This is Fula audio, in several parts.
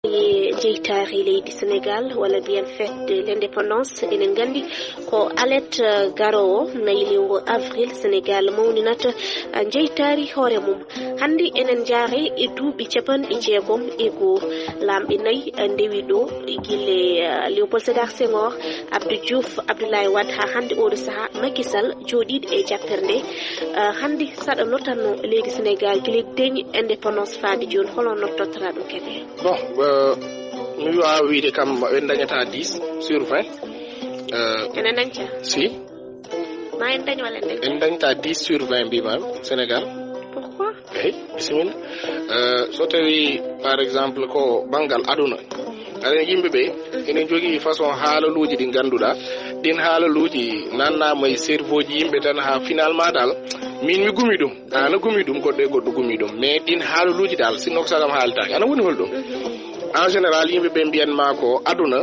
jeytari leydi Sénégal wala bien fête de l'indépendance enen gandi ko alet garowo naylingo avril Sénégal mawninata jeytari hoore mum handi enen jaari e duuɓi capanɗe jeegom e goo lamɓe nayyi ndewi ɗo gille Léopold Sédar Senghor Abdou Diouf Abdoulaye Wade ha hande oɗo saaha Macky Sall jooɗiɗo e japperde handi saɗa nottanno leydi Sénégal guila deeñi indépendance faade joni holon nottotora ɗum kene bon mi wawa wiide kam en dañata 10 sur 20 enen dañta si ma en dañ walla en dañta 10 sur 20 mbimam Sénégal. Pourquoi? Eyi bisimilla so tawi par exemple ko banggal aduna aɗen yimɓeɓe enen jogui façon haalaluji ɗi ganduɗa ɗin haalaluji nannama e cerveau ji yimɓe tan ha finalement dal min mi gumi ɗum ana gumi ɗum goɗɗo e goɗɗo gumi ɗum mais ɗin haalaluji dal sinno ko sagam haaltaki ana woni hol ɗum en général yimɓeɓe mbiyanma ko aduna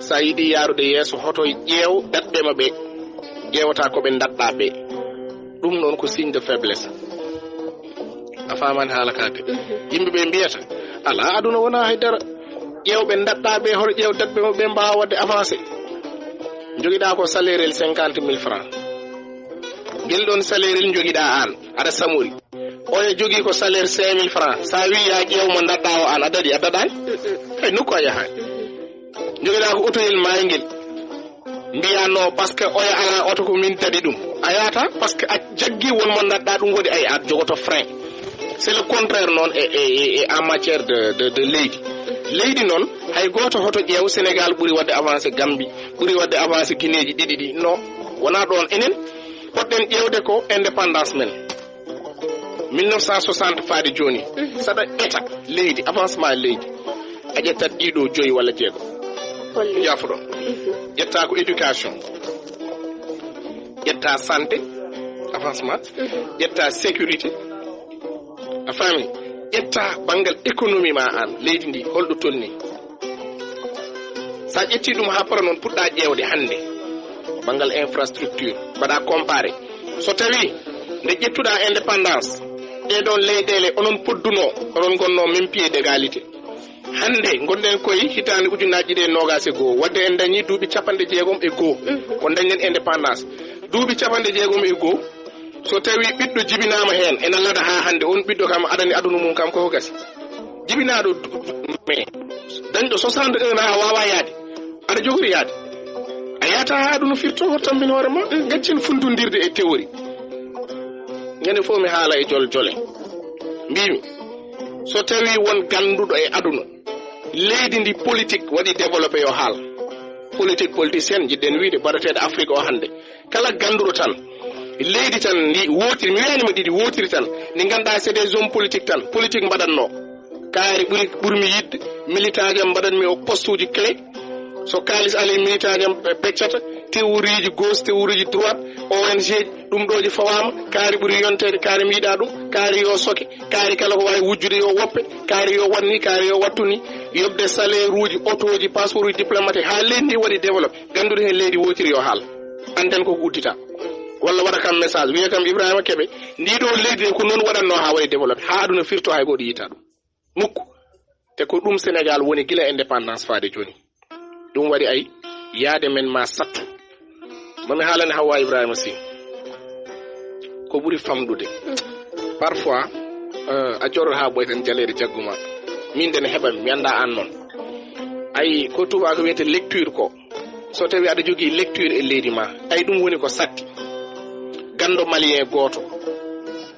sa yiiɗi yarude yesso hoto ƴeew datɓe maɓe ƴeewata koɓe datɗa ɓe ɗum noon ko signe de faiblesse a famani haala kade yimɓeɓe mbiyata ala aduna wona haydara ƴeewɓe datɗa ɓe hoto ƴeew datɓe maɓe mbawa wadde avancé joguiɗa ko salaire el 50 000 francs guel ɗon salaire el joguiɗa an aɗa samori oya jogui ko salaire 5 000 francs sa wi ya ƴeewmo datɗa o an a daɗi a daɗani ay nokku a yahani joguiɗa ko autoyel maygel mbiya non par ce que oya ala oto ko min daɗi ɗum a yahata par ce que a jaggui wonmo datɗa ɗum waɗi ay a jogoto frein c'est le contraire noon e en matière de leydi leydi noon hay goto hoto ƴeew Sénégal ɓuuri wadde avancé Gambie ɓuuri wadde avancé Guinéji ɗiɗi ɗi non wona ɗon enen poɗɗen ƴeewde ko indépendance men 1960 faade joni saɗa état leydi avancement leydi a ƴettat ɗiɗo joyi walla jeego yafuɗon ƴetta ko éducation ƴetta santé avancement ƴetta sécurité a faami ƴetta banggal économie ma an leydi ndi holɗo tolni sa ƴetti ɗum ha para noon puɗɗa ƴeewde hande banggal infrastructure mbaɗa comparé so tawi nde ƴettuɗa indépendance ɗeɗon leyɗele onon podduno onon gonno même pied d'égalité hande gonɗen koye hitande ujunnaji ɗe nogas e goho wadde en dañi duuɓi 60 e goho ko dañen indépendance duuɓi 60 e goho so tawi ɓiɗɗo jibinama hen ena lada ha hande on ɓiɗɗo kam aɗani aduna mum kam koko gasi jibinaɗo mais dañɗo 61 ha wawa yaade aɗa jogori yaade a yata ha aduna firto hottambin hoorema gaccen fundodirde e théorie ñande fo mi haala e jole mbimi so tawi won ganduɗo e aduna leydi ndi politique waɗi développé yo haal politique politicien jiɗɗen wiide baɗateɗo Afrique o hande kala ganduɗo tan leydi tan ndi wotiri mi wiyanima ɗiɗi wotiri tan ndi ganduɗa c'est des hommes politiques tan politique mbaɗatno kaari ɓuurmi yidde militant jam mbaɗanmi o poste uji clé so kalis ali militant jam peccata théorie gauche théorie droite ONG ɗum ɗoji fawama kaari ɓuuri yontede kaari mi yiɗa ɗum kaari yo soke kaari kala ko wawi wujjude yo woppe kaari yo watni kaari yo wattu ni yobde salaire uji autoji passeport uji diplomatique ha leydi ndi waɗi développé gandude hen leydi wotiri yo haal anden koko uddita walla waɗa kam message wiya kam Ibrahima Keɓe ndiɗo leydi ko noon waɗanno ha waɗi développé ha aduna firto hay goɗo yita ɗum mukku te ko ɗum Sénégal woni gila indépendance faade joni ɗum waɗi ay yaade men ma sattu mami haalani Hawa Ibrahima Sy ko ɓuuri famɗude parfois a joro ha ɓoyten jaleede jagguma min dene heɓami mi anda an noon ayi ko tubako wiyete lecture ko so tawi aɗa jogui lecture e leydi ma ay ɗum woni ko satti gando malien goto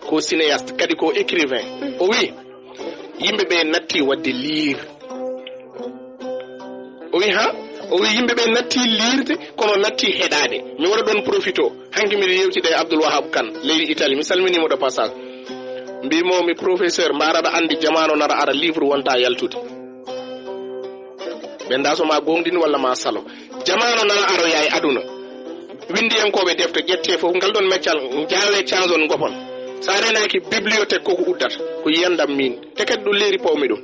ko cinéaste kadi ko écrivain o wi yimɓeɓe natti wadde lire o wi ha o wi yimɓeɓe natti lirde kono natti heɗade mi waɗa ɗon profito hanki miɗa yewtide e Abdoul Wahab Kane leydi Italie mi salminimo de passage mbimomi professeur mbaraɗa andi jamanu nara ara livre wonta yaltude ɓenda so ma gongdin walla ma salo jamanu nara aroya e aduna windiyankoɓe defte ƴette foof ngal ɗon meccal jawe change on gopon sa renaki bibliothèque koko uddata ko yiyandam min te kadi ɗum leeri pawmi ɗum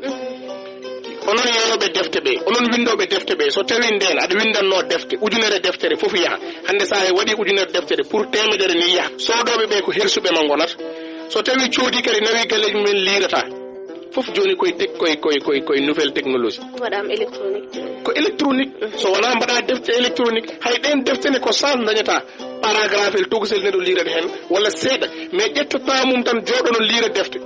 onon yeyoɓe defte ɓe onon windoɓe defte ɓe so tawi nden aɗa windanno defte ujunere deftere foof yaha hande sa waɗi ujunere deftere pour temedere ni yaha sodoɓe ɓe ko hersuɓe ma gonata so tawi coodi kadi nawi galleji mumen lirata fof joni koye nouvelle technologie waɗama électronique ko électronique so wona mbaɗa defte électronique hay ɗen deftene ko sal dañata paragraphe el togosel neɗo liirade hen walla seeɗa mais ƴettata mum tan joɗono liira defte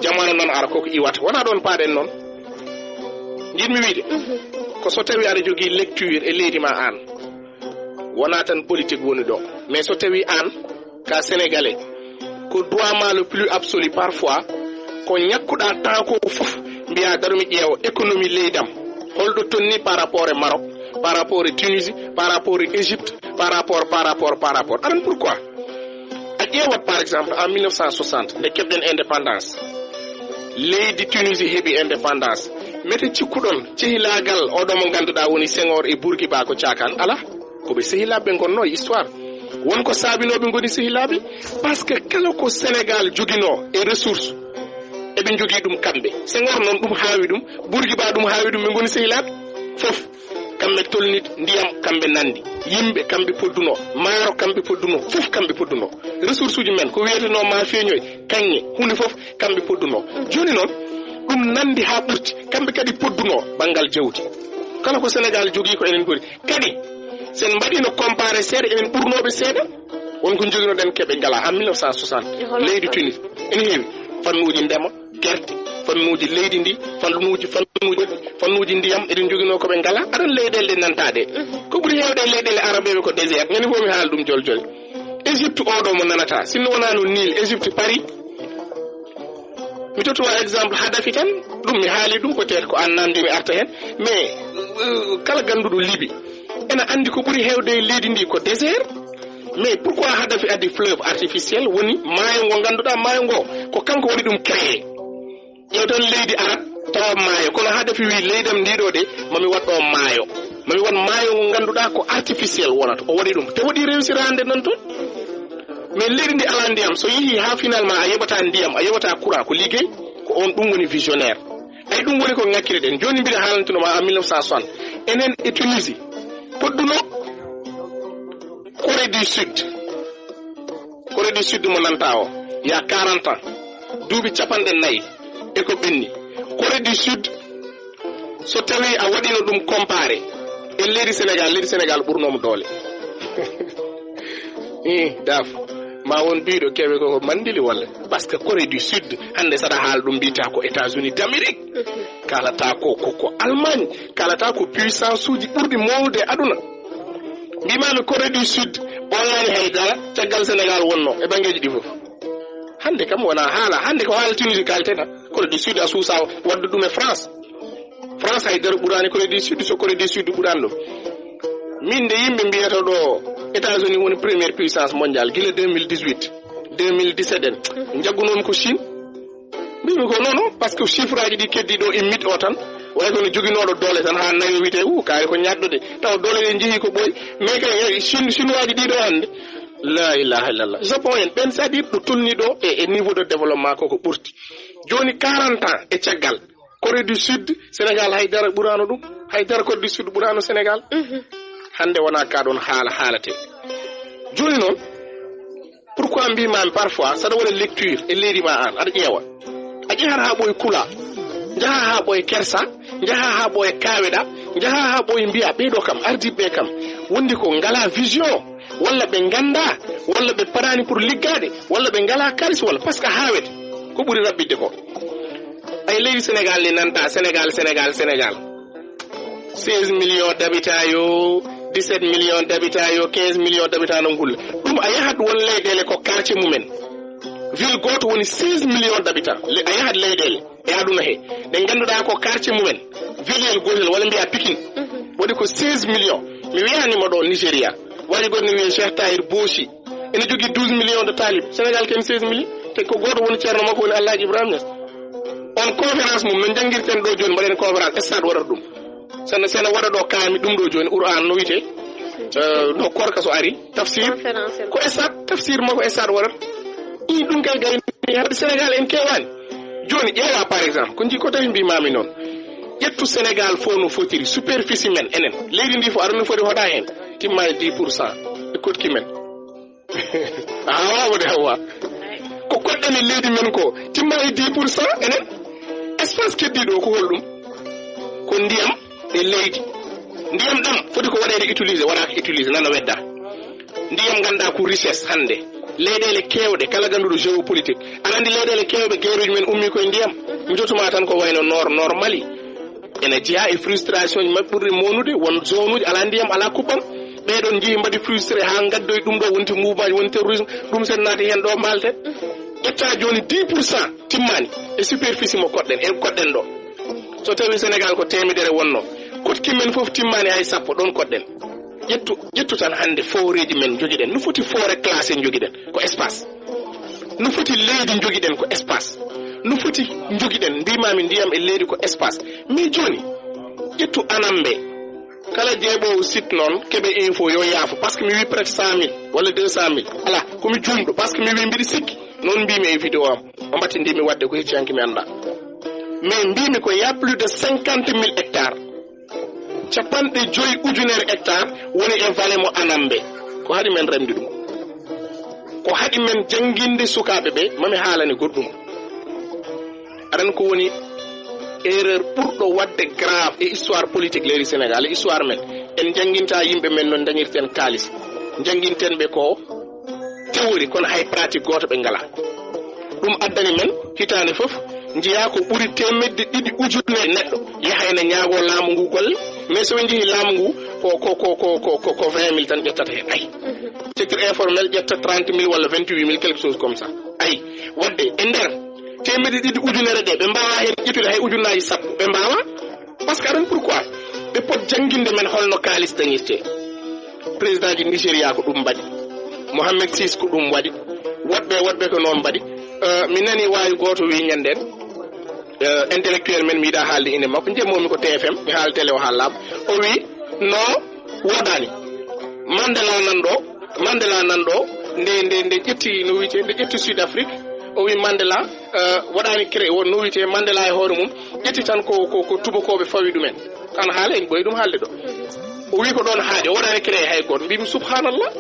jamanu noon ara koko iwata wona ɗon paaɗen noon jinmi wiide ko so tawi aɗa jogui lecture e leydi ma an wona tan politique woni ɗo mais so tawi an ka sénégalais ko droit ma le plus absolu parfois ko ñakkuɗa temps ko fof mbiya darumi ƴeewa économie leydam holɗo tonni par rapport e Maroc par rapport e Tunisie par rapport e Égypte par rapport aɗan pourquoi a ƴeewat par exemple en 1960 nde keɓɗen indépendance leydi Tunisie heeɓi indépendance mete cikkuɗon cehilagal oɗo mo ganduɗa woni Senghor e Bourguiba ko cakan ala koɓe sehilaɓe gonno e histoire wonko saabinoɓe goni sehilaɓe par ce que kala ko Sénégal joguino e ressource eɓe jogui ɗum kamɓe Senghor noon ɗum haawi ɗum Bourguiba ɗum haawi ɗum ɓe goni sehilaɓe fof kamɓe tolnit ndiyam kamɓe nandi yimɓe kamɓe podduno maaro kamɓe podduno fof kamɓe podduno ressource uji men ko wiyeteno ma feeñoy kaŋŋe hunde fof kamɓe podduno joni noon ɗum nandi ha ɓurti kamɓe kadi podduno banggal jawdi kala ko Sénégal jogui ko enen ɓuri kadi sen mbaɗino comparé seeɗa enen ɓurnoɓe seeɗa wonko joguinoɗen keɓe ngala en 1960 leydi Tunis ene heewi fannuji ndema gerte fannuji leydi ndi fannuji ndiyam eɗen joguino koɓe ngala aɗan leyɗele ɗe nantade ko ɓuuri hewde leyɗele arabeɓe ko désert ñande fof mi haala ɗum joljole Égypte oɗo mo nanata sinno wona no Nil Égypte Paris mi tottuma exemple Hadafi tan ɗum mi haali ɗum peut être ko an nandi mi arta hen mais kala ganduɗo Liby ena andi ko ɓuuri hewde leydi ndi ko désert mais pourquoi Hadafi addi fleuve artificiel woni maayo ngo ganduɗa maayo ngo ko kanko waɗi ɗum créé ƴew tan leydi arab tawa maayo kono Hadafi wi leydam ndiɗo de mami waɗɗo maayo mami wat maayo ngo ganduɗa ko artificiel wonata o waɗi ɗum te waɗi réussir hande nan toon mais leydi ndi ala ndiyam so yeehi ha finalement a yoɓata ndiyam a yoɓata courant ko liggey ko on ɗum woni visionnaire ay ɗum woni ko ŋakkire ɗen joni mbiɗa haalantunoma en 1960 enen e Tunisie podduno Corée du Sud mo nanta o ya 40 ans duuɓi capanɗe nayyi e ko ɓenni Corée du Sud so tawi a waɗino ɗum comparé e leydi Sénégal ɓurnomo doole daf ma won biɗo kewe koko mandili walla par ce que Corée du Sud hande saɗa haala ɗum mbiyata ko États-Unis d'Amérique kalata ko Allemagne kalata ko puissance uji ɓurɗi mawde aduna mbimami Corée du Sud ɓollani haydara caggal Sénégal wonno e bangeji ɗi fof hande kam wona haala hande ko haala Tunisie kaltena Corée du Sud a suusa wadde ɗum e France haydara ɓurani Corée du Sud so Corée du Sud ɓurani ɗum min nde yimɓe mbiyata ɗo États-Unis woni première puissance mondiale gila 2018 2017 en jaggunomi ko Chine mbimi ko non par ce que chiffre aji ɗi keddi ɗo immit o tan way kono joguinoɗo doole tan ha nayo wiyete kaari ko ñaddude taw doole ɗe jeehi ko ɓooyi mais kay chinois ji ɗiɗo hande la ilaha illallah Japon en ɓen c'est à dire ɗo tolni ɗo e niveau de développement koko ɓurti joni 40 ans e caggal Corée du Sud Sénégal haydara ɓurano ɗum haydara Corée du Sud ɓurano Sénégal hande wona ka ɗon haalate joni noon pourquoi mbimami parfois saɗa waɗa lecture e leydi ma an aɗa ƴeewa a ƴehat ha ɓooye kula jaha ha ɓooye kersa jaha ha ɓooye kaweɗa jaha ha ɓooye mbiya ɓeɗo kam ardiɓe kam wondi ko ngala vision walla ɓe ganda walla ɓe parani pour liggade walla ɓe ngala kalis walla par ce que hawete ko ɓuuri rabbidde ko ay leydi Sénégal le nanta Sénégal 16 millions d'habitants yo 17 millions d'habitants yo 15 millions d'habitants no gulla ɗum a yahat won leyɗele ko quartier mumen ville goto woni 16 millions d'habitants a yahat leyɗele e aduna he ɗe ganduɗa ko quartier mumen ville gotel walla mbiya Pikine waɗi ko 16 millions mi wiyanima ɗo Nigéria waɗi goɗɗo wiye Cheikh Tahir Boshi ene jogui 12 millions de talib Sénégal ken 16 millions te ko goto woni ceerno makko woni Alhaji Ibrahima Niass on conférence mum no jangguirten ɗo joni mbaɗen conférence stade waɗata ɗum sene waɗa ɗo kaami ɗum ɗo joni Qur'an no wiyete no korka so ari tafsir ko stade tafsir makko stade waɗata ɗum kay gari hade Sénégal en kewani joni ƴeewa par exemple ko jii ko tawi mbimami noon ƴettu Sénégal fo no fotiri superficie men enen leydi ndi fo aɗa no foti hoɗa hen timmani 10% e kotki men a wawde hawa ko koɗɗen e leydi men ko timmani 10% enen espace keddiɗo ko holɗum ko ndiyam e leydi ndiyam ɗam foti ko waɗede utilisé waɗaka utilisé nana wedda ndiyam ganda ko richesse hande leyɗele kewɗe kala ganduɗo géopolitique aɗa andi leyɗele kewɓe guerruji men ummi koye ndiyam jotuma tan ko wayno nord Mali ene jeeya e frustration ji mabɓe ɓurde monude won zone uji ala ndiyam ala kuɓɓam ɓeɗon jeehi mbaɗi frustré ha gaddoy ɗum ɗo wonti mouvement woni terrorisme ɗum sen naati hen ɗo malten ƴetta joni 10% timmani e superficie mo koɗɗen ɗo so tawi Sénégal ko temedere wonno kotki men foof timmani hay sappo ɗon koɗɗen ƴettu tan hande foreji men joguiɗen no foti forêt classé joguiɗen ko espace no foti leydi joguiɗen ko espace no foti joguiɗen mbimami ndiyam e leydi ko espace mais joni ƴettu anambe kala jeeɓowo site noon keɓe info yo yaafo par ce que mi wi presque 100 000 walla 200 000 ala komi jumɗo par ce que mi wi mbiɗa sikki noon mbimi e vidéo am o mbattindimi wadde ko hecci hanki mi anda mais mbimi ko ya plus de 50 000 hectares capanɗe 5,000 hectares woni e vallée mo anambe ko haɗi men remdi ɗum ko haɗi men jangguinde sukaɓe ɓe mami haalani goɗɗum aɗan ko woni erreur ɓurɗo wadde grave e histoire politique leydi Sénégal e histoire men en janginta yimɓe men no dañirten kalis janginten ɓe ko théorie kono hay pratique goto ɓe ngala ɗum addani men hitande foof jiya ko ɓuri 200,000 neɗɗo yahayna ñaago laamu ngu golle mais so ɓe jeehi laamu ngu ko 20 000 tan ƴettata hen ayi secteur informel ƴetta 30 000 walla 28 000 quelque chose comme ça ayi wadde e nder 200,000 ɗe ɓe mbawa hen ƴettude hay ujunnaji sappo ɓe mbawa par ce que aɗon pourquoi ɓe pot jangguinde men holno kalis dañirte président ji Nigéria ko ɗum mbaɗi Mohamed Sis ko ɗum waɗi woɗɓe ko noon mbaɗi mi nani wawi goto wi ñanden intellectuel men mi yiɗa haalde inde makko jemmomi ko TFM mi haala télé o haalaɓe o wi no woɗani Mandela nanɗo nde ƴetti no wiyete nde ƴetti Sud Afrique o wi Mandela waɗani créé won no wiyete Mandela e hoore mum ƴetti tan ko tubakoɓe fawi ɗumen an haala en ɓoyi ɗum haalde ɗo o wi ko ɗon haaɗi o waɗani créé hay goto mbimi subhanallah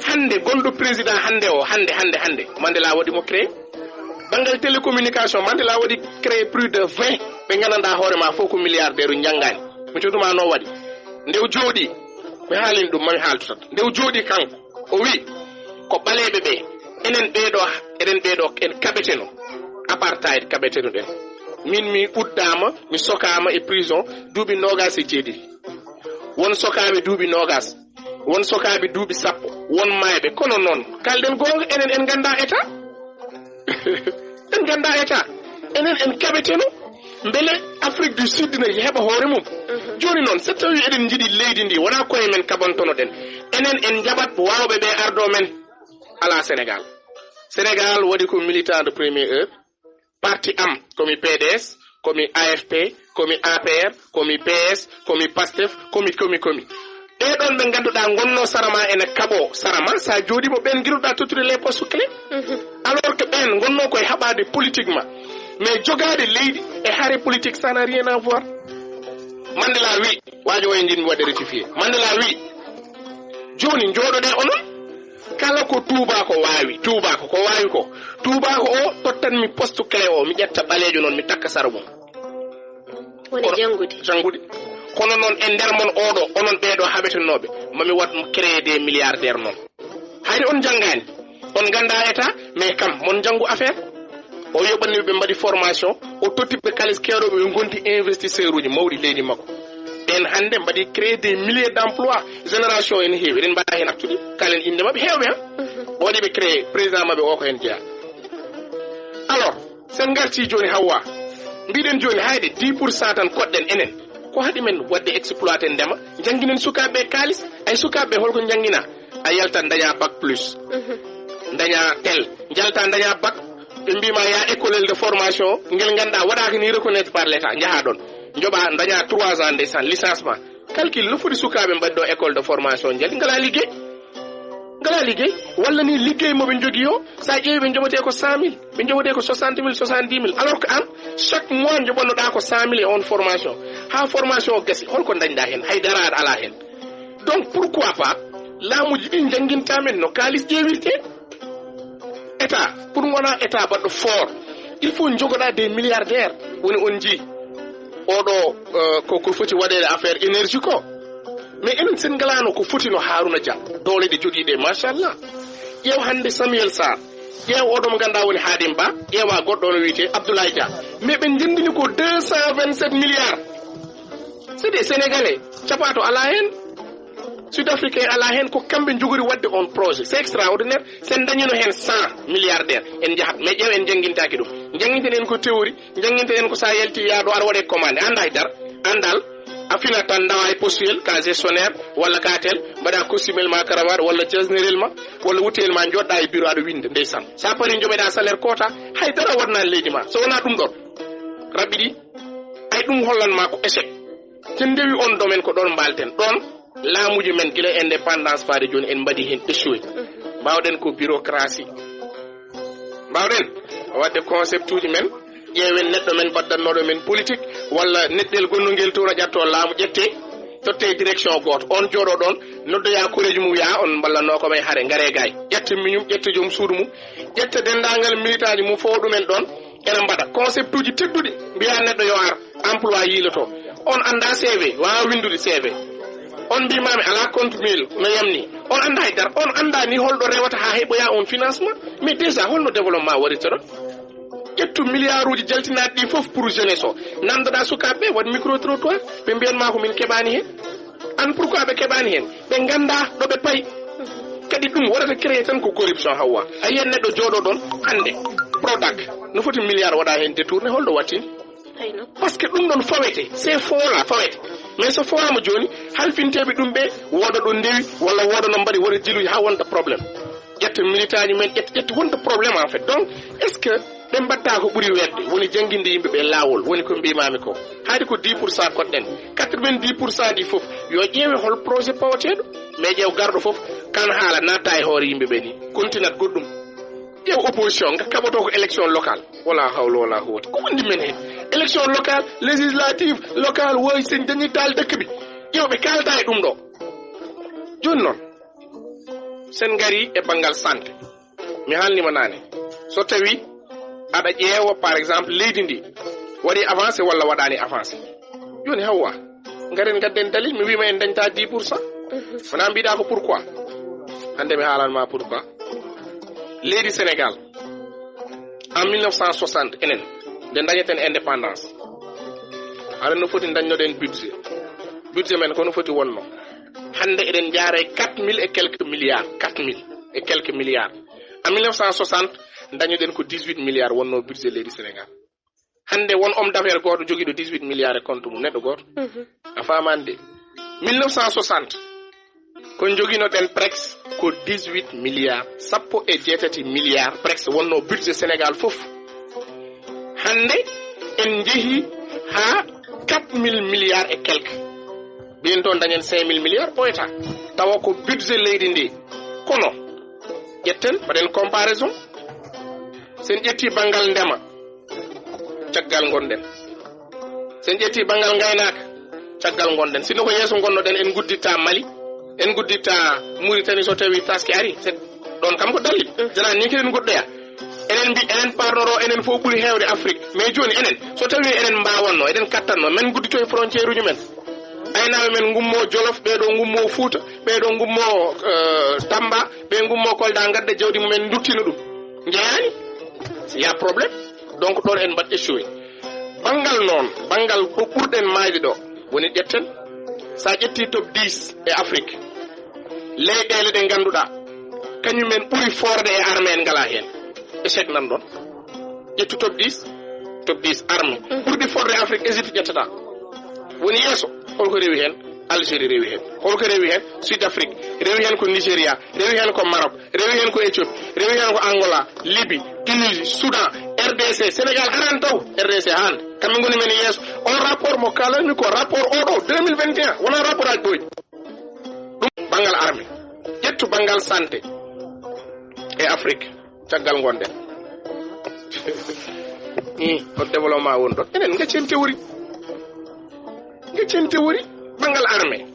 hande gonɗo président hande Mandela waɗi mo créé banggal télécommunication Mandela waɗi créé plus de 20 ɓe gandanɗa hoore ma fof ko milliardaire jangani mi coduma no waɗi ndew jooɗi mi haalini ɗum mami haaltu tan ndew jooɗi kanko o wi ko ɓaleɓe ɓe enen ɓeɗo en kaɓeteno apartheid kaɓeteno ɗen min mi uddama mi sokama e prison duuɓi 27 won sokaɓe duuɓi 20 won sokaɓe duuɓi 10 won mayɓe kono noon kalɗen gonga enen en ganda état en ganda état enen en kaɓeteno beele Afrique du Sud ne heɓa hoore mum joni noon so tawi eɗen jiiɗi leydi ndi wona koye men kaɓantono ɗen enen en jaɓat wawɓe ɓe ardo men ala Sénégal waɗi ko militant de première heure parti am komi PDS komi AFP komi APR komi PS komi PASTEF komi ɓeɗon ɓe ganduɗa gonno sarama ene kaɓo sarama sa jooɗimo ɓen guiruɗa tottude les postes clés alors que ɓen gonno koye haɓade politiquement mais jogade leydi e haare politique ça n'a rien à voir Mandela wi wajo o e jinmi waɗe rectifié Mandela wi joni jooɗoɗe onon kala ko tubako wawi ko tubako o tottanmi poste clé o mi ƴetta ɓalejo noon mi takka sara mum woni jangude kono noon e nder mon oɗo onon ɓeɗo haɓetenoɓe mami watmo créé des milliardaires noon hayde on janggani on ganda état mais kam mon janggu affaire o yoɓanniɓe ɓe mbaɗi formation o tottiɓe kalis kewɗoɓe ɓe gondi investisseur uji mawɗi leydi makko ɓen hande mbaɗi créé des milliers d' emplois génération en heewi eɗen mbaɗa hen actude kalen inde mabɓe hewɓe han o waɗi ɓe créé président mabɓe o ko hen jeeya alors sen garti joni Hawwa mbiɗen joni hayde 10% tan koɗɗen enen ko haɗi men wadde exploité ndema jangginen sukaɓe kalis ay sukaɓe holko janggina a yaltan daña bac plus daña tel jalta daña bac ɓe mbima ya école de formation ngel ganduɗa waɗaka ni reconnaître par l' état jaaha ɗon joɓa daña 3 ans de licencement calcul no foti sukaɓe mbaɗi ɗo école de formation jaali ngala liggey walla ni liggey moɓe jogui o sa ƴeewi ɓe joɓate ko 100 000 ɓe joɓate ko 60 000 70 000 alors que an chaque mois joɓannoɗa ko 100 000 e on formation ha formation o gasi holko dañɗa hen hay daraɗa ala hen donc pourquoi pas laamuji ɗi jangguintamen no kalis ƴeewirte état pour wona état baɗɗo fort il faut jogoɗa des milliardaires woni on jii oɗo ko foti waɗede affaire énergie ko mais enen sen galano ko foti no Haruna Dia dole ɗe joguiɗe machallah ƴeew hande Samuel Sarr ƴeew oɗo mo ganduɗa woni Hadim Ba ƴeewa goɗɗo no wiyete Abdoulaye Dia mais ɓe jendini ko 227 milliards c'est des Sénégalais capato ala hen Sud-Africain ala hen ko kamɓe jogori wadde on projet c'est extraordinaire sen dañino hen 100 milliardaire en jahat mais ƴeew en jangguintaki ɗum jangguinten en ko théorie jangguinten en ko sa yalti yaado aɗa waɗe commande anda haydara andal a fina tan dawa e postuel ka gestionnaire walla ka tel mbaɗa costumel ma cravate walla jasnerel ma walla wutel ma joɗɗa e bureau aɗa winde ndeysan sa pari joɓeɗa salaire kota haydara waɗnani leydi ma so wona ɗum ɗon rabɓi ɗi ay ɗum hollanma ko échec sen ndewi on domaine ko ɗon mbalten ɗon laamuji men gila indépendance faade joni en mbaɗi hen échoué mbawɗen ko bureaucratie mbawɗen wadde concept uji men ƴeewen neɗɗo men baddannoɗo men politique walla neɗɗel gonnogel to ƴatto laamu ƴette totte direction goto on jooɗo ɗon noddoya koreji mum wiya on ballanno ko may haare ngare gay ƴetta miñum ƴetta joom suudu mum ƴetta dendagal militaji mum fo ɗumen ɗon ene mbaɗa concept uji tedduɗi mbiya neɗɗo yo ar emploi yiiloto on anda CV wawa windude CV on mbimami ala compte mail no yamni on anda haydara on anda ni holɗo rewata ha heɓoya on financement mais déjà holno développement warita ɗon ƴettu milliard uji jaltinaɗi ɗi foof pour jeunesse o nandoɗa sukaɓeɓe waɗ micro trottoir ɓe mbiyanma ko min keɓani hen an pourquoi ɓe keɓani hen ɓe ganda ɗo ɓe payi kadi ɗum waɗata créé tan ko corruption hawwa a yiyen neɗɗo jooɗo ɗon hande Prodac no foti milliard waɗa hen détourné holɗo wattini par ce que ɗum ɗon fawete c'est foola fawete mais so fowama joni halfinteɓe ɗum ɓe woda ɗo ndewi walla woda no mbaɗi woda jiluji ha wonta probléme ƴetta militaji men ƴetta wonta probléme en fait donc est ce que ɓe mbatta ko ɓuuri wedde woni jangguinde yimɓeɓe lawol woni ko mbimami ko haadi ko 10% koɗɗen 90% ɗi foof yo ƴeewe hol projet pawateɗo mais ƴeew garɗo foof kan haala natta e hoore yimɓeɓe ni continat goɗɗum ƴeew opposition kaɓoto ko élection locale wala hawlo wala huwata ko wandi men hen élection locale législative locale woy sen dañital dëkk bi ƴewɓe kalda e ɗum ɗo joni noon sen gari e banggal santé mi haalnima nane so tawi aɗa ƴeewa par exemple leydi ndi waɗi avancé walla waɗani avancé joni hawwa garen gadden dalil mi wima en dañta 10% wona mbiɗa ko pourquoi hande mi haalanma pourquoi leydi Sénégal en 1960 enen nde dañeten indépendance aɗa no foti dañnoɗen budget men kono foti wonno hande eɗen jaara 4000 et quelques milliards 4000 et quelques milliards en 1960 dañoɗen ko 18 milliards wonno budget leydi Sénégal hande won homme d'affaires goto joguiɗo 18 milliards e compte mum neɗɗo goto a famani de 1960 ko joguinoɗen presque ko 18 milliards sappo e jeetati milliards presque wonno budget Sénégal foof hande en jeehi ha 4000 milliards et quelques ɓen toon dañen 5000 milliards ɓoyata tawa ko budget leydi ndi kono ƴetten mbaɗen comparaison sen ƴetti banggal ndema caggal gonɗen sen ƴetti banggal gaynaka caggal gonɗen sino ko yeeso gonnoɗen en gudditta Mali en gudditta Mauritanie so tawi taske ari ɗon kam ko dalli jana ni keɗen goɗɗoya enen mbi enen parnoro enen fof ɓuuri hewde Afrique mais joni enen so tawi enen mbawanno eɗen kattanno men guddito e frontiére uji men aynaɓe men gummo Jolof ɓeɗo gummo Fouta ɓeɗo gummo Tamba ɓe gummo Kolda gadda jawdi mumen duttino ɗum jeeyani ya probléme donc ɗon en mbaɗ échoué banggal noon banggal ko ɓurɗen mayde ɗo woni ƴetten sa ƴetti top 10 e Afrique leyɗele ɗe ganduɗa kañumen ɓuuri forde e armée en ngala hen échec nan ɗon ƴettu top 10 armée ɓurɗi forde e Afrique Égypte ƴettata woni yeeso holko rewi hen Algérie rewi hen holko rewi hen Sud Afrique rewi hen ko Nigéria rewi hen ko Maroc rewi hen ko Éthiopie rewi hen ko Angola Libye Tunisie Soudan RDC Sénégal haran taw RDC hande kamɓe goni men yeeso on rapport mo kalanmi ko rapport oɗo 2021 wona rapport aji ɓoyi ɗum banggal armée ƴettu banggal santé e Afrique caggal gonɗen o développement woni ɗon enen gaccen théorie banggal armée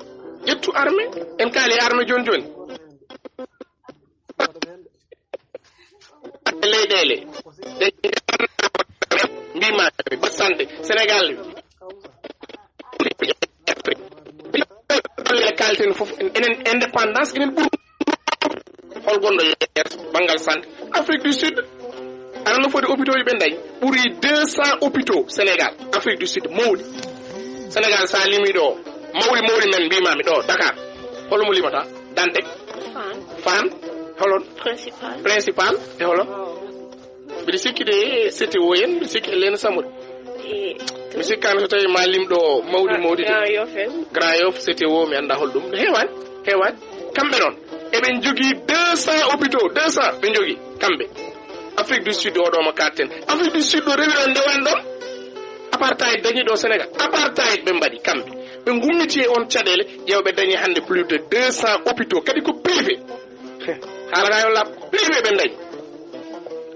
ƴettu armée en kaali armée joni leyɗele ba santé Sénégal le kalten fof enen indépendance enen ɓur hol gonɗo yeeso banggal santé Afrique du Sud aɗa no foti hôpitaux ji ɓe dañi ɓuuri 200 hôpitaux Sénégal Afrique du Sud mawɗi Sénégal sa limi ɗo mawɗi men mbimami ɗo Dakar holomo limata Dantec Fann holon principal e holon mbiɗa sikki de CTO en mbiɗa sikki Hélène Samouri mi sikkani so tawi ma limɗo mawɗi Grand Yoff CTO mi anda holɗum heewani kamɓe noon eɓen jogui 200 hôpitaux 200 ɓe jogui kamɓe Afrique du Sud oɗo mo katten Afrique du Sud ɗo rewi ɗon ndewani ɗon apartheid dañi ɗo Sénégal apartheid ɓe mbaɗi kamɓe ɓe gummiti on caɗele ƴewɓe dañi hande plus de 200 hôpitaux kadi ko privé haala ga yo lab privé ɓe dañi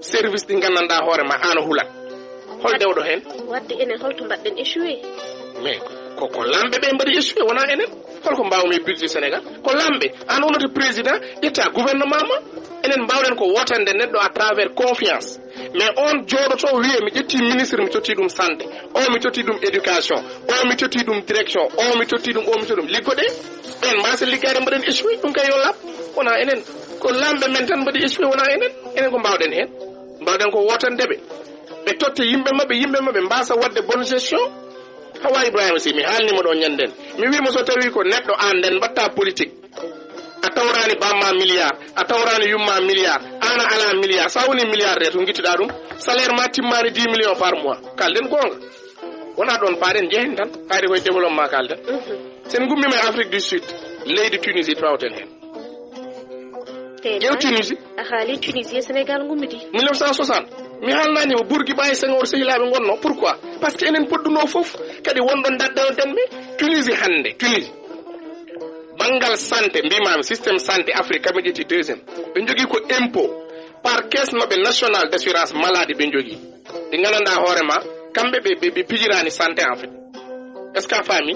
service ɗi gandanɗa hoore ma hano hulat hol dewɗo hen wadde enen holto mbaɗɗen échoué mais ko lamɓe ɓe mbaɗi échoué wona enen holko mbawmi budget Sénégal ko lamɓe an onoto président ƴetta gouvernement ma enen mbawɗen ko wotande neɗɗo à travers confiance mais on jooɗoto wiye mi ƴetti ministre mi totti ɗum santé o mi totti ɗum éducation o mi totti ɗum direction o mi totti ɗum liggoɗe ɓen mbasa liggade mbaɗen échoué ɗum kay yo lab wona enen ko lamɓe men tan mbaɗi échoué wona enen ko mbawɗen hen mbawɗen ko wotandeɓe ɓe totte yimɓe maɓɓe mbasa wadde bonne gestion Hawa Ibrahima Sy mi haalnima ɗo ñanden mi wima so tawi ko neɗɗo an nden mbatta politique a tawrani bamma milliard a tawrani yumma milliard ana ala milliard sa woni milliardaire to guittuɗa ɗum salaire ma timmani 10 millions par mois kalden gonga wona ɗon paaɗen jeehen tan hayde koye développement kalden sen gummima e Afrique du Sud leydi Tunisie tawten hen ƴew Tunisie a haali Tunisie Sénégal gummiti 1960 mi haalnanima Bourguiba e Senghor sehilaɓe gonno pourquoi par ce que enen podduno foof kadi wonɗon daddanoɗenɓe Tunisie hande banggal santé mbimami systéme santé Afrique kaɓe ƴetti deuxiéme ɓe jogui ko impôt par caisse mabɓe national d' assurance maladie ɓe jogui ɗi gandanɗa hoorema kamɓe ɓe pijirani santé en fait est ce que a faami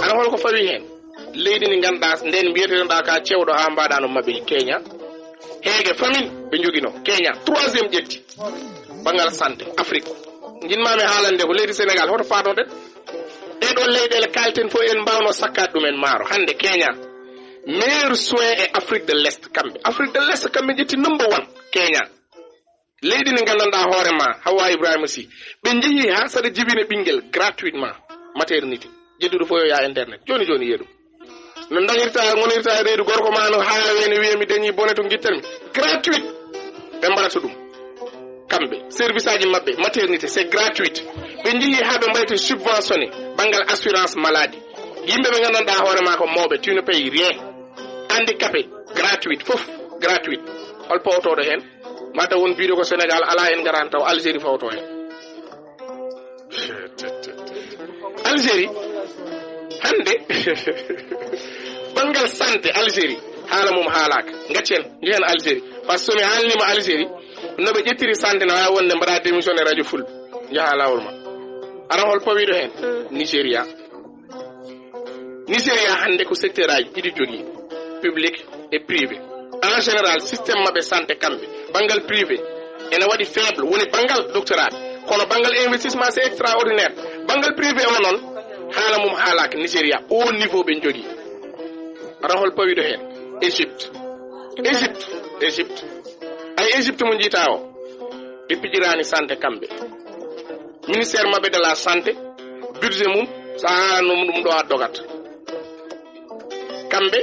ana holko fawi hen leydi ndi ganduɗa nden mbiyeteɗa ka cewɗo ha mbaɗano mabɓe Kenya heege famille ɓe joguino Kenya troisiéme ƴetti banggal santé Afrique jinmami haalande ko leydi Sénégal hoto paatoɗen ɗeɗon leyɗele kalten fof en mbawno sakkade ɗumen maaro hande Kenya meilleur soin e Afrique de l'Est kamɓe Afrique de l'Est kamɓe ƴetti number 1 Kenya leydi ndi gandanɗa hoorema Hawa Ibrahima Sy ɓe jeehi ha saɗa jibina ɓinguel gratuitement maternité jedduɗo fof yo ya internet joni yeeɗum no dañirta gonirta reedu gorko ma no haaweni wiya mi dañi bone to guittanmi gratuit ɓe mbaɗata ɗum kamɓe service aji mabɓe maternité c'est gratuite ɓe jeehi ha ɓe mbayte subventionné banggal assurance maladie yimɓe ɓe gandanɗa hoorema ko mawɓe tu ne paye rien handicapé gratuite foof gratuite hol pawtoɗo hen mata won biiɗo ko Sénégal ala en garan taw Algérie fawto hen Algérie hande banggal santé Algérie haala mum haalaka gaccen jehen Algérie par ce que somi haalnima Algérie noɓe ƴettiri santé no wawi wonde mbaɗa démissionné radio fulɓe jaaha lawol ma ara hol pawiɗo hen Nigéria hande ko secteur aji ɗiɗi jogui public et privé en général systéme mabɓe santé kamɓe banggal privé ene waɗi faible woni banggal doctorat kono banggal investissement c'est extraordinaire banggal privé o noon haala mum haalaka Nigéria au niveau ɓe jogui rahol pawiɗo hen Égypte ay Égypte mo jiita o ɓe pijirani santé kamɓe ministére mabɓe de la santé budget mum sa haalanum ɗum ɗo a dogat kamɓe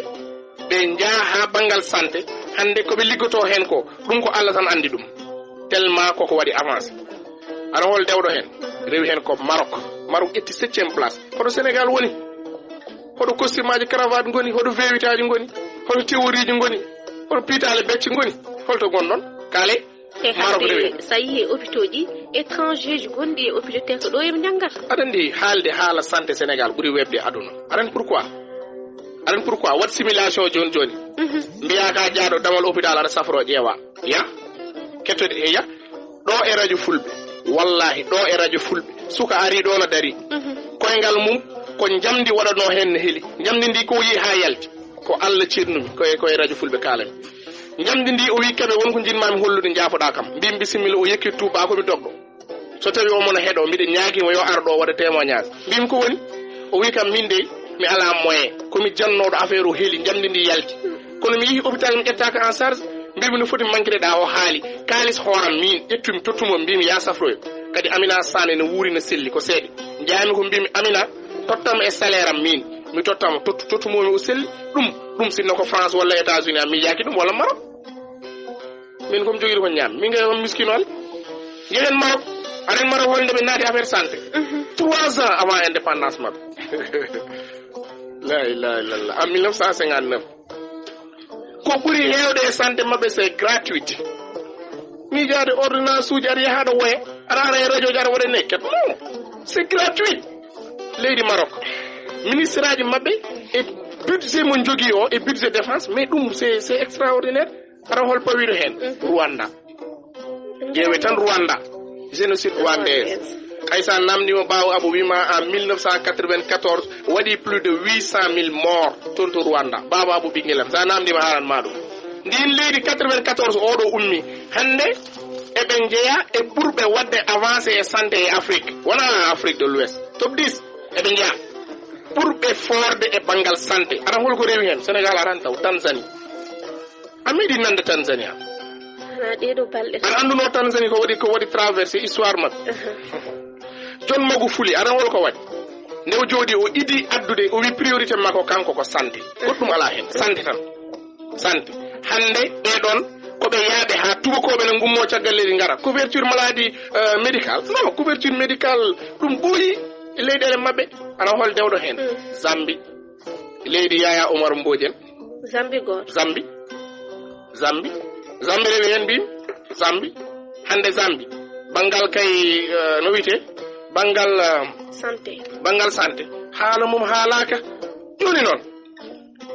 ɓe jaaha banggal santé hande koɓe liggoto hen ko ɗum ko Allah tan andi ɗum tellement koko waɗi avancé ara hol dewɗo hen rewi hen ko Maroc ƴetti 7e place hoɗo Sénégal woni hoɗo costume aji cravate goni hoɗo vewite aji goni hoɗo théorie ji goni hoɗo piitale becce goni holto gonɗon kaale Maroc rewi sa yi hôpitaux ji étranger ji gonɗi e hôpitaux te ko ɗo yem janggata aɗa andi haalde haala santé Sénégal ɓuuri webde aduna aɗa pourquoi wat simulation joni mbiya ka jaaɗo damal hôpital aɗa safro ƴeewa ya kettode e ya ɗo e radio fulɓe wallahi ɗo e radio fulɓe suka ari ɗo no dari koyngal mum ko jamdi waɗano hen no heeli jamdi ndi ko yi ha yalti ko Allah cirnumi koye radio fulɓe kalami jamdi ndi o wi keɓe wonko jinmami hollude jaafoɗa kam mbimi bisimilla o yekki tuba komi dogɗo so tawi o mona heɗo mbiɗa ñaagimo yo ar ɗo waɗa témoignage mbimi ko woni o wi kam min de mi ala moyen komi jannoɗo affaire o heeli jamdi ndi yalti kono mi yeehi hôpital mi ƴettaka en charge mbimi no foti manquede ɗa o haali kalis hooram min ƴettumi tottumo mbimi ya safroyo kadi Amina Sane no wuuri no selli ko seeɗe jaami ko mbimi Amina tottama e salaire am min mi tottama tottumomi o selli ɗum sinno ko France walla États-Unis am mi yaaki ɗum walla Maroc min komi joguiɗo ko ñaami min gay on miskinol yehen Maroc aɗen Maroc holde ɓe naati affaire santé 3 ans avant indépendance mabɓe la ilaha illallah en 1959 ko ɓuri hewde e santé mabɓe c'est gratuité miijade ordonnance uji aɗa yaha ɗo woya aɗa ara e radio ji aɗa waɗa nekket non c'est gratuit leydi Maroc ministre aji mabɓe e budget mo jogui o e budget défense mais ɗum c'est extraordinaire aɗa hol pawiɗo hen Rwanda ƴeewe tan Rwanda génocide rwandaise haysa namdimo ɓawo Abou wima en 1994 waɗi plus de 800 000 morts toon to Rwanda ɓawo Abou ɓinguelam sa namdima haran ma ɗum ndin leydi 94 oɗo ummi hande eɓe jeeya e ɓurɓe wadde avancé e santé e Afrique wona Afrique de l'Ouest top 10 eɓe jeeya ɓurɓe forde e banggal santé aɗa holko rewi hen Sénégal aran taw Tanzanie a meeɗi nande Tanzanie aɗa anduno Tanzanie ko waɗi traversé histoire mabɓe John Magufuli aɗa holko waɗi nde o jooɗi o idi addude o wi priorité makko kanko ko santé goɗɗum ala hen santé tan santé hande ɓeɗon koɓe yaaɓe ha tubakoɓe ne gummo caggal leydi ngara couverture maladie médical non couverture médical ɗum ɓooyi e leyɗele mabɓe ana hol dewɗo hen Zambie leydi Yaya Omar Mbodjen Zambie rewi hen mbimi hande Zambie banggal kay no wiyete banggal santé haala mum haalaka joni noon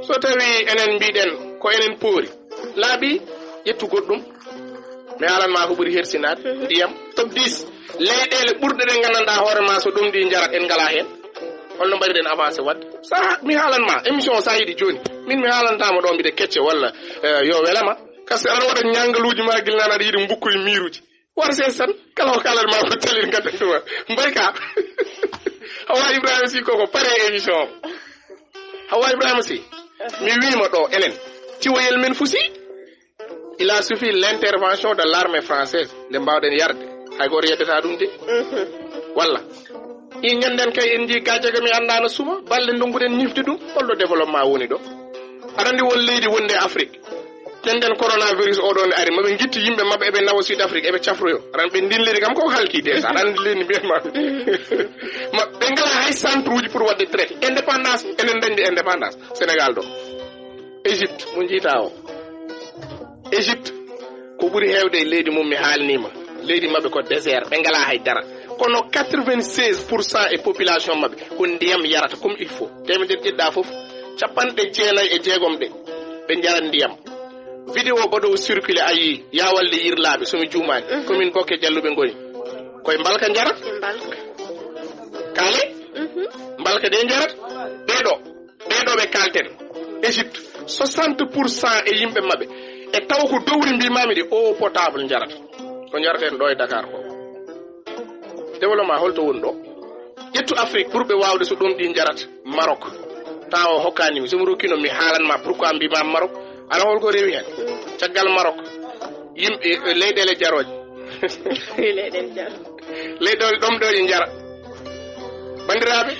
so tawi enen mbiɗen ko enen poori laaɓi ƴettu goɗɗum mi haalanma ko ɓuuri hersinade ndiyam top 10 leyɗele ɓurɗe ɗe gandanɗa hoore ma so ɗum ɗi jarat en ngala hen holno mbaɗiɗen avancé wadde sa mi haalanma émission sa yiiɗi joni min mi haalantama ɗo mbiɗe kecce walla yo welama par ce que aɗa waɗa ñangaluji ma guilnane aɗa yiiɗi mbukkoye miruji warse tan kala ko kalanma ko talir gaddantuma mbay ka Hawa Ibrahima Sy koko pare émission Hawa Ibrahima Sy mi wima ɗo enen ciwoyel men fusi il a suffi l'intervention de l'armée française nde mbawɗen yarde hay goto yeddata ɗum de walla i ñanden kay en jii gajaga mi andano suma balɗe ndonguɗen ñifde ɗum holɗo développement woni ɗo aɗa andi won leydi wonde Afrique nden coronavirus oɗon ari maɓe guitti yimɓe mabɓe eɓe nawa Sud Afrique eɓe cafroyo aɗan ɓe ndinliri kam koko halki déjà aɗa andi leydi mbiyatma ɓe ngala hay centre uji pour wadde traité indépendance enen dañde indépendance Sénégal ɗo Égypte mo jiita o Égypte ko ɓuuri hewde e leydi mum mi haalnima leydi mabɓe ko désert ɓe ngala haydara kono 96% e population mabɓe ko ndiyam yarata comme il faut temedere ƴeɗɗa foof 96 ɗe ɓe jarat ndiyam vidéo baɗo circulé ayi ya walde yirlaaɓe somi juumani commune Bokke Jalluɓe ngoni koye mbalka jarat kaale mbalka ɗe jarat ɓeɗo ɓe kalten Égypte 60% e yimɓe mabɓe e taw ko dowri mbimami de eau potable jarat ko jaraten ɗo e Dakar ko développement holto woni ɗo ƴettu Afrique ɓurɓe wawde so ɗum ɗi jarat Maroc taw o hokkanimi somi rokkino mi haalanma pourquoi mbima Maroc ana holko rewi hen caggal Maroc yimɓe leyɗele jaroje leyɗele ɗom ɗo ɗi jara bandiraɓe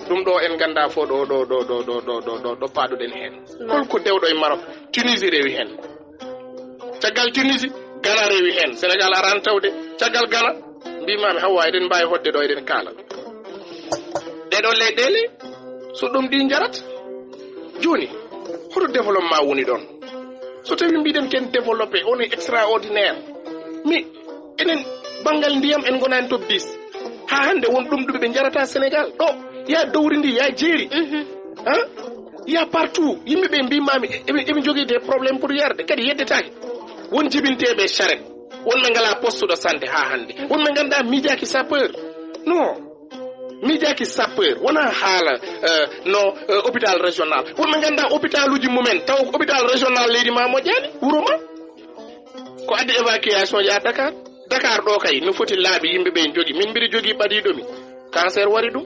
ɗum ɗo en ganda fo ɗo paɗuɗen hen holko dewɗo e Maroc Tunisie rewi hen caggal Tunisie Ghana rewi hen Sénégal aran tawde caggal Ghana mbimami Hawa eɗen mbawi hodde ɗo eɗen kaala ɗeɗo leyɗele so ɗum ɗi jarat joni hoto développement woni ɗon so tawi mbiɗen ken développé on est extraordinaire mais enen banggal ndiyam en gonani top 10 ha hande won ɗum ɗuɓe ɓe jarata Sénégal ɗo ya dowri ndi ya jeeri ya partout yimɓeɓe mbimami eɓe jogui des problémes pour yarde kadi yeddetake won jibinteɓe charrette wonɓe ngala poste de santé ha hande wonɓe ganda miijaki sapeur non miijaki sapeur wona haala hôpital régional wonɓe ganda hôpital uji mumen taw hôpital régional leydi ma moƴƴani wuuro ma ko addi évacuation ji à Dakar Dakar ɗo kay no foti laaɓi yimɓe ɓe jogi min mbiɗa jogii ɓadiiɗomi cancer wari ɗum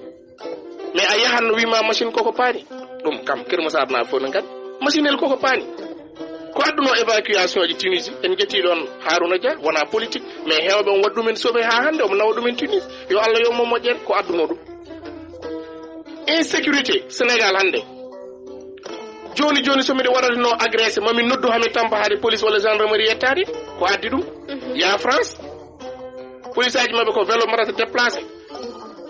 mais a yahan no wima machine koko paani ɗum kam Keur Massar naa fof no ngadi machine el koko paani ko adduno évacuation ji Tunisie en jetti ɗon Harouna Dia wona politique mais heewɓe on waɗi ɗumen sobe ha hannde omo nawa ɗumen Tunisie yo Allah yo mo moƴƴen ko adduno ɗum insécurité Sénégal hannde joni joni somi waɗatino agressé mami noddu hami tampa haade police walla gendarmerie yettade ko addi ɗum ya France police aji mabɓe ko vélo marata déplacé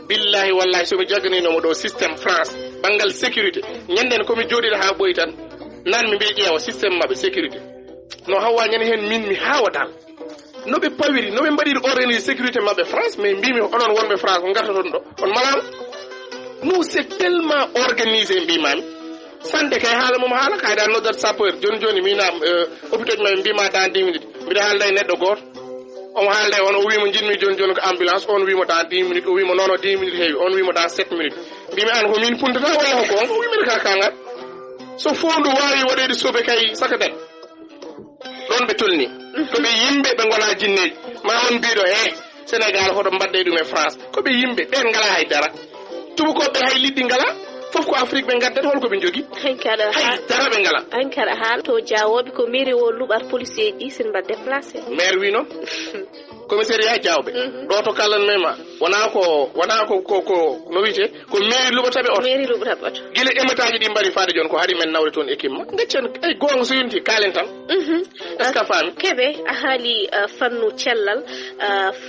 billahi wallahi somi jagganinomo ɗo systéme France banggal sécurité ñanden komi jooɗiɗo ha ɓoyi tan nan mi mbiɗa ƴeewa systéme mabɓe sécurité no hawwa ñande hen min mi haawa dal noɓe pawiri noɓe mbaɗiri organise sécurité mabɓe France mais mbimi onon wonɓe France ko gartoton ɗo on malama nous c'est tellement organisé mbimami sande kay haala mum haala kayda noddat sapeur joni joni minam hôpital maɓe mbima dans 10 minutes mbiɗa haalda e neɗɗo goto omo haalda on o wimo jinmi joni joni ko ambulance on wimo dans 10 minutes o wimo nono 10 minutes heewi on wimo dans 7 minutes mbimi an ko min puntata walla ko gonga o wimene ka kangal so fondu wawi waɗede sobe kay sakaten ɗon ɓe tolni koɓe yimɓe ɓe gona jinneji ma on mbiɗo Sénégal hoto mbadde ɗum e France koɓe yimɓe ɓen ngala haydara tubakoɓe hay liɗɗi ngala fof ko Afrique ɓe gaddata holko ɓe jogui hay dara ɓe ngala an kaɗa haal to jawoɓe ko mairie o luɓat policier ji sen mbaɗ déplacé maire wi noon commissariat jawɓe ɗo to kallanmema wona ko no wiyete ko mairie luɓataɓe oto mairie luɓataɓe oto guila émetaji ɗi mbaɗi faade joni ko haɗi men nawde toon équipe ma gaccen ay gonga so yonti kalen tan est ce que a faami keɓe a haali fannu cellal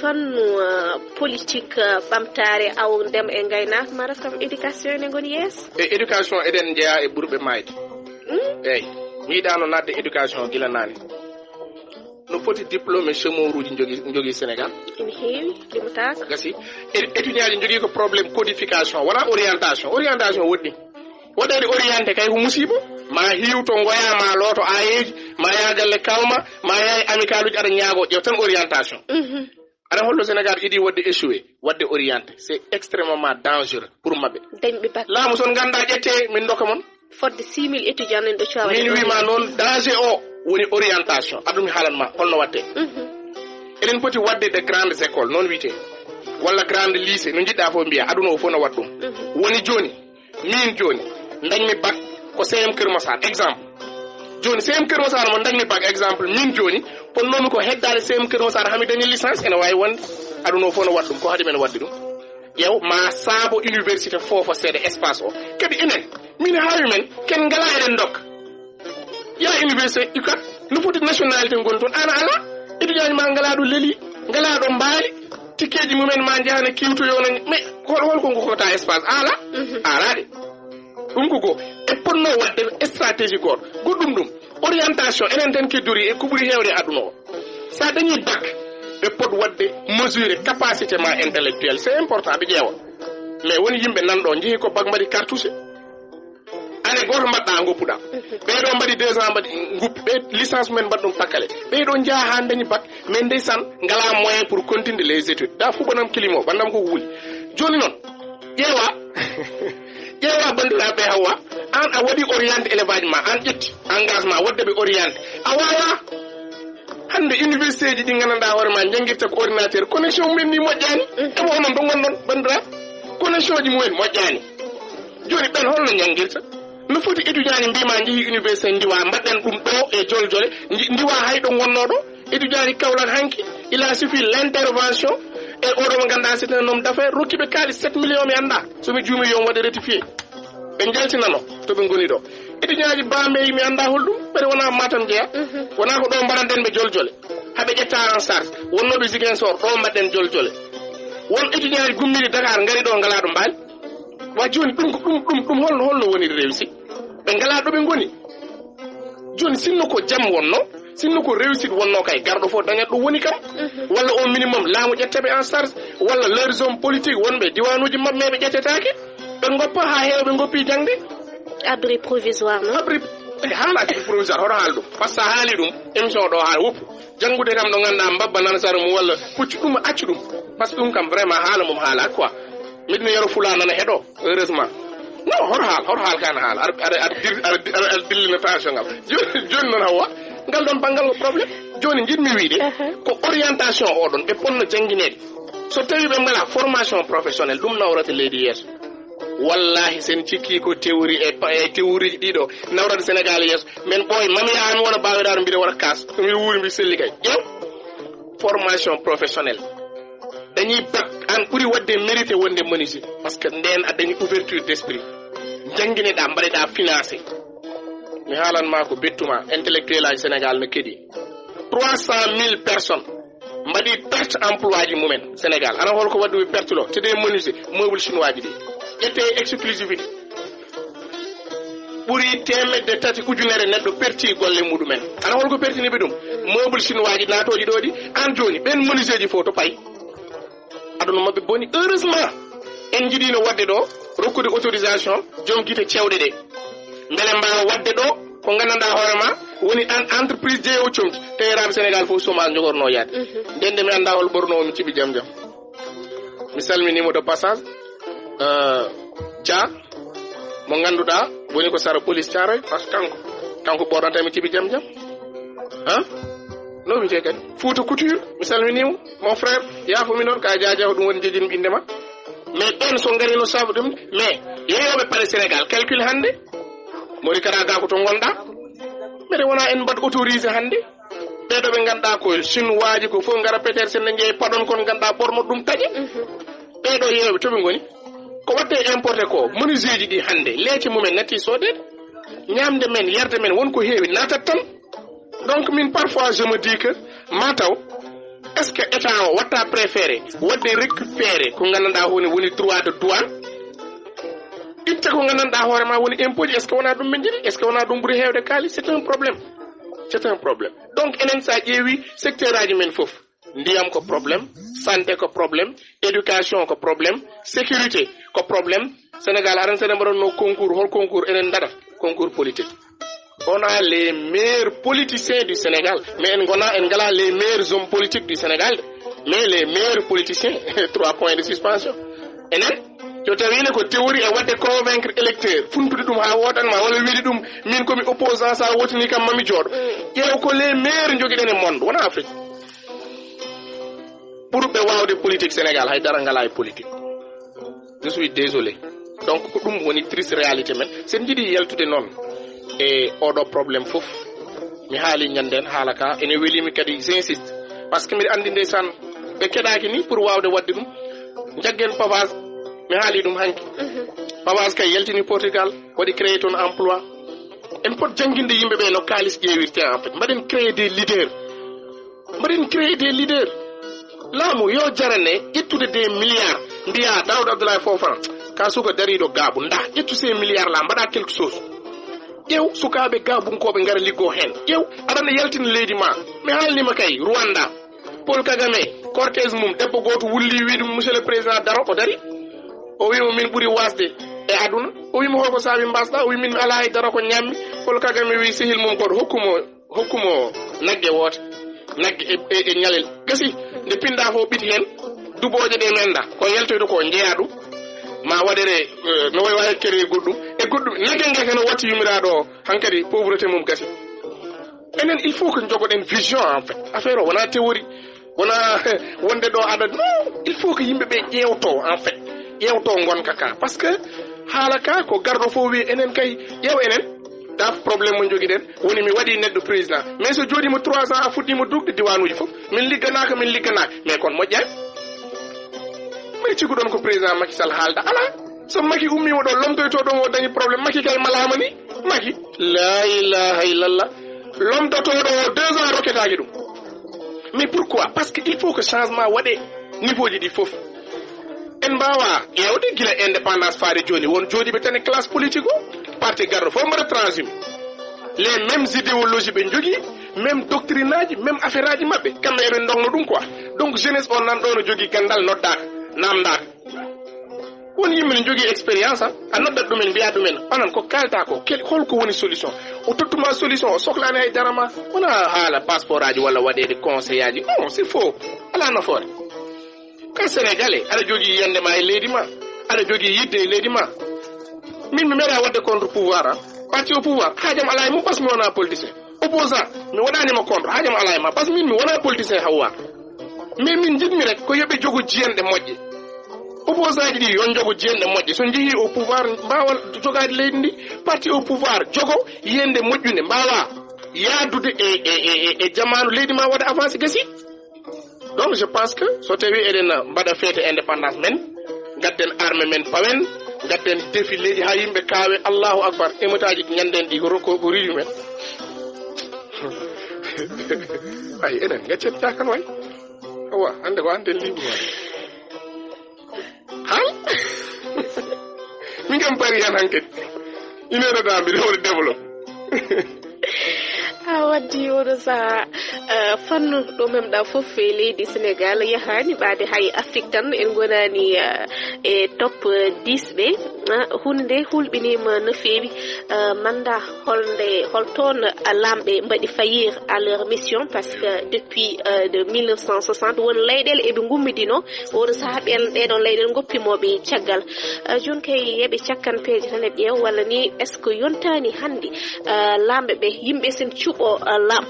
fannu politique ɓamtare aw ndema e gaynaka mara kam éducation ene goni yeeso e éducation eɗen jeeya e ɓurɓe mayde eyyi mi yiɗano nadde éducation guila nane no foti diplômé chômeur uji jogui Sénégal ene heewi limotaka gasi étudiant ji jogui ko probléme codification wona orientation woɗɗi waɗede orienté kay ko musiba ma hiwto goyama looto ayeji ma yaa galle kawma ma yaay amical uji aɗa ñaago ƴew tan orientation aɗa hollo Sénégal iɗi wadde échoué wadde orienté c'est extrêmement dangereux pour mabɓe dañɓe bac laamu son ganda ƴette min dokka mon fodde 6000 étudiants en ɗo cowa min wima noon danger o woni orientation aɗum mi haalanma holno watte eɗen poti wadde de grandes écoles noon wiyete walla grande lycée no jiɗɗa fof mbiya aduna o fof no waɗ ɗum woni joni min joni dañmi bac ko CM Keur Massar exemple joni CM Keur Massar mo dañmi bac exemple min joni ponnomi ko heddade CM Keur Massar hami dañi licence ene wawi wonde aduna o fof no waɗ ɗum ko haɗi men wadde ɗum ƴeew ma saabo université fofo seede espace o kadi enen min haawi men ken ngala eɗen dokka ya université UCAD no foti nationalité goni toon ana ala étudiant ma ngala ɗo leeli ngala ɗo mbaali tikkeji mumen ma jahane kiwtoyona mais holko gokota espace ala de ɗum ko go e ponno wadde stratégie goto goɗɗum ɗum orientation enen tan keddori e ko ɓuuri hewde aduna o sa dañi bac ɓe pot wadde mesurer capacité ma intellectuel c'est important ɓe ƴeewa mais woni yimɓe nanɗo jeehi ko bac mbaɗi cartouché ane goto mbaɗɗa goppuɗa ɓeɗo mbaɗi 2 ans mbaɗi guppi ɓe licence mumen mbaɗ ɗum pakkale ɓeɗo jaaha ha dañi bac mais ndeysan ngala moyen pour continuer les études da fuɓanam kilimo ɓandam ko wuuli joni noon ƴeewa bandiraɓe Hawa an a waɗi orienté élevage ma an ƴetti engagement wadde ɓe orienté a wawa hande université ji ɗi gandanɗa hoore ma jangguirta ko ordinateur connexion mumen ni moƴƴani eɓo onon to gonɗon bandiraɓe connexion ji mumen moƴƴani joni ɓen holno jangguirta no foti étudiant ni mbima jeehi université ndiwa mbaɗɗen ɗum ɗo e joljole ndiwa hayɗo gonnoɗo étudiant ni Kaolack hanki il a suffi l'intervention e oɗo mo ganduɗa c'est un homme d'affaires rokkiɓe kaali 7 millions mi anda somi juumi yon waɗe rectifié ɓe jaltinano to ɓe goni ɗo étudiant ji Bambey mi anda holɗum ɓeɗe wona Matam jeeya wona ko ɗo mbaɗanɗen ɓe joljole haɓe ƴetta en charge wonnoɓe Ziguinchor ɗo mbaɗɗen joljole won étudiant ji gummini Dakar ngari ɗo ngala ɗo mbaali wa joni ɗum holno woni réussi ɓe ngala ɗo ɓe goni joni sinno ko jaam wonno sinno ko réussite wonno kay garɗo fof dañat ɗum woni kam walla au minimum laamu ƴetteɓe en charge walla leurs hommes politique wonɓe diwanuji mabɓe ɓe ƴettetake ɓe goppa ha heewa ɓe goppi jangde abri provisoire no abri haalaki provisoire hoto haal ɗum par ce que sa haali ɗum émission ɗo haala woppu janggude kam ɗo ganduɗa mbabba nansara mum walla puccu ɗum accu ɗum par ce que ɗum kam vraiment haala mum haalaki quoi miɗino yero fula nana heeɗo heureusement non hoto haal kana haala aɗa dillina tension ngal joni noon Hawa ngal ɗon banggal ngo probléme joni jiɗmi wiide ko orientation oɗon ɓe ponno jangguineɗe so tawi ɓe ngala formation professionnel ɗum nawrata leydi yeeso wallahi sen cikki ko théorie e théorie ji ɗiɗo nawrata Sénégal yeeso men ɓooy mamiya mi wona bawiɗaɗo mbiɗa waɗa kas mi wuuri mbi selli kay ƴew formation professionnelle dañuy bac an ɓuuri wadde mérité wonde menuisier par ce que nden a dañi ouverture d' esprit jangguineɗa mbaɗeɗa financé mi haalanma ko bettuma intellectuel aji Sénégal no keeɗi 300 000 personnes mbaɗi perte emploi ji mumen Sénégal ana holko wadde perte lo te des menuisier meuble chinois ji ɗi ƴette exclusivité ɓuuri temedde 3 ujunere neɗɗo perti golle muɗumen ana holko pertiniɓe ɗum meuble chinois ji natoji ɗo ɗi an joni ɓen menuisier ji fo to payi aduna mabɓe boni heureusement en jiɗino wadde ɗo rokkude autorisation joom guite cewɗe ɗe beele mbawa wadde ɗo ko gandanɗa hoorema woni entreprise jeeyowo comti teyiraɓe Sénégal fof chômage jogorno yaade ndende mi anda hol ɓornowo mi ciɓi jaam jaam mi salminimo de passage Dia mo ganduɗa woni ko sara police Thiaroye par ce que kanko ɓornata mi ciɓi jaam jaam no wiyete kadi Fouta Couture mi salminimo mon frère yaafumi noon ka jajaw ɗum woni jejin ɓindema mais ɓen so garino sabu ɗum mais yeyoɓe paale Sénégal calcul hande mori karaga ko to gonɗa mbeɗe wona en mbaɗ autorisé hande ɓeɗo ɓe ganduɗa ko chinois ji ko fof gara peut être senne jeeyi paɗon kon ganduɗa ɓorno ɗum taƴe ɓeɗo yeyoɓe toɓe goni ko watte importé ko menuisier ji ɗi hande leece mumen natti sodede ñamde men yarde men wonko heewi natat tan donc min parfois je me dis que mataw est ce que état o watta préféré wadde récupéré ko gandanɗa woni droit de douane itta ko gandanɗa hoorema woni impôt ji est ce que wona ɗum ɓe jiɗi est ce que wona ɗum ɓuuri hewde kaali c'est un problème donc enen sa ƴeewi secteur aji men foof ndiyam ko probléme santé ko probléme éducation ko probléme sécurité ko probléme Sénégal aran sene mbaɗonno concours hol concours enen daɗat concours politique on a les meilleurs politiciens du Sénégal mais en ngala les meilleurs hommes politiques du Sénégal mais les meilleurs politiciens 3 points de suspension enen so tawine ko théorie e wadde convaincre électeur funtude ɗum ha wodanma walla wiide ɗum min komi opposant sa wotini kam mami jooɗo ƴeew ko les meilleurs joguiɗen e monde wona Afrique ɓurɓe wawde politique Sénégal haydara ngala e politique je suis désolé donc ko ɗum woni triste réalité men sen jiiɗi yaltude noon e oɗo probléme foof mi haali ñanden haala ka ene welimi kadi j'insiste par ce que mbiɗa andi ndeysan ɓe keɗaki ni pour wawde wadde ɗum jaggen pavage mi haali ɗum hanki pavage kay yaltini Portugal waɗi créé toon emploi en pot jangguinde yimɓeɓe no kalis ƴeewirte en fait mbaɗen créé des leaders laamu yo jarane ƴettude des milliards mbiya Daouda Abdoulaye Fofana ka suka dariɗo gaabu nda ƴettu ces milliards la mbaɗa quelque chose ƴew sukaɓe gabunkoɓe gara liggo hen ƴew aɗana yaltina leydi ma mi haalnima kay Rwanda Paul Kagame cortège mum debbo goto wulli wi ɗum monsieur le président daro o dari o wimo min ɓuuri wasde e aduna o wimo holko saabi mbasɗa o wi min ala e daro ko ñammi Paul Kagame wi sehil mum goto hokkumo nagge wote nagge e ñalel gasi nde pinɗa fo ɓiti hen duboje ɗe menda ko yaltoyde ko jeeya ɗum ma waɗere no way wawi kere goɗɗum e goɗɗum nagge ngeke no watti yumiraɗo o hankkadi pauvreté mum gasi enen il faut que jogoɗen vision en fait affaire o wona théorie wona wonde ɗo aɗa non il faut que yimɓeɓe ƴewto en fait ƴewto gonka ka par ce que haala ka ko garɗo fo wi enen kay ƴeew enen daf probléme mo joguiɗen woni mi waɗi neɗɗo président mais so joɗimo 3 ans a fuɗɗimo dugde diwanuji foof min ligganaka mais kon moƴƴani mbiɗa ciguɗon ko président Macky Sall haalda ala so Macky ummima ɗo lomdoyto ɗon o dañi probléme Macky kay malama ni Macky la ilaha illallah lomdotoɗo o 2 ans rokketaki ɗum mais pourquoi parce que il faut que changement waɗe niveau ji ɗi foof en mbawa ƴewde guila indépendance faade joni won jooɗiɓe tan e classe politique o parti garɗo fof mbaɗa transhumé les mêmes idéologie ɓe jogui même doctrine aji même affaire aji mabɓe kamɓe eɓe dogno ɗum quoi donc jeunesse o nanɗo no jogui gandal noddaka namdaka won yimɓe ne jogui expérience a noddat ɗumen mbiya ɗumen onon ko kalta ko holko woni solution o tottuma solution o sohlani hay darama wona haala passeport aji walla waɗede conseil aji non c'est faux ala nafoore ka sénégalais aɗa jogui yiyandema e leydi ma aɗa jogui yidde e leydi ma min mi meeɗa wadde contre pouvoir parti au pouvoir haajam ala e mum ɓasmi wona politicien opposant mi waɗanima contre haajam ala e ma par ce que min mi wona politicien hawwa mais min jiɗmi rek ko yoɓe jogo jiyanɗe moƴƴe opposant ji ɗi yon jogo jiyanɗe moƴƴe so jeehi au pouvoir mbawa jogade leydi ndi parti au pouvoir jogo yiyande moƴƴunde mbawa yaadude e jamanu leydi ma waɗa avancé gasi donc je pense que so tawi eɗen mbaɗa feete indépendance men gadden armé men pawen gadden défileji ha yimɓe kaawe allahu akbar émetaji ñanden ɗi ko riiwi men ay enen gaccen cakan way awa hande ko anden libre way han min kam pari hen hankkadi une heure de temps mbiɗa woni développe ha waddi oɗo saha fannu ɗo memɗa foof e leydi sénégal yahani ɓaade hay afrique tan en gonani e top 10 ɓe hunde nde hulɓinima no feewi manda holtoon lamɓe mbaɗi faillir à leur mission par ce que depuis de 1960 won leyɗele eɓe gummidino oɗo saha ɗeɗon leyɗele goppimoɓe caggal joni kay yeɓe cakkanpeje tan e ƴeew walla ni est ce que yontani hande lamɓe ɓe yimɓe sen cuuɓo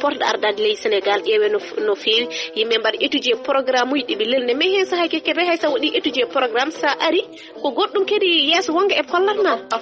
porɗe ardade leydi sénégal ƴeewe no feewi yimɓe mbaɗa étudier programme uji ɗiɓe lelne mais hen saha kekeɓe hay sa waɗi étudier programme sa ari ko goɗɗum kadi yeeso wonga e kollatma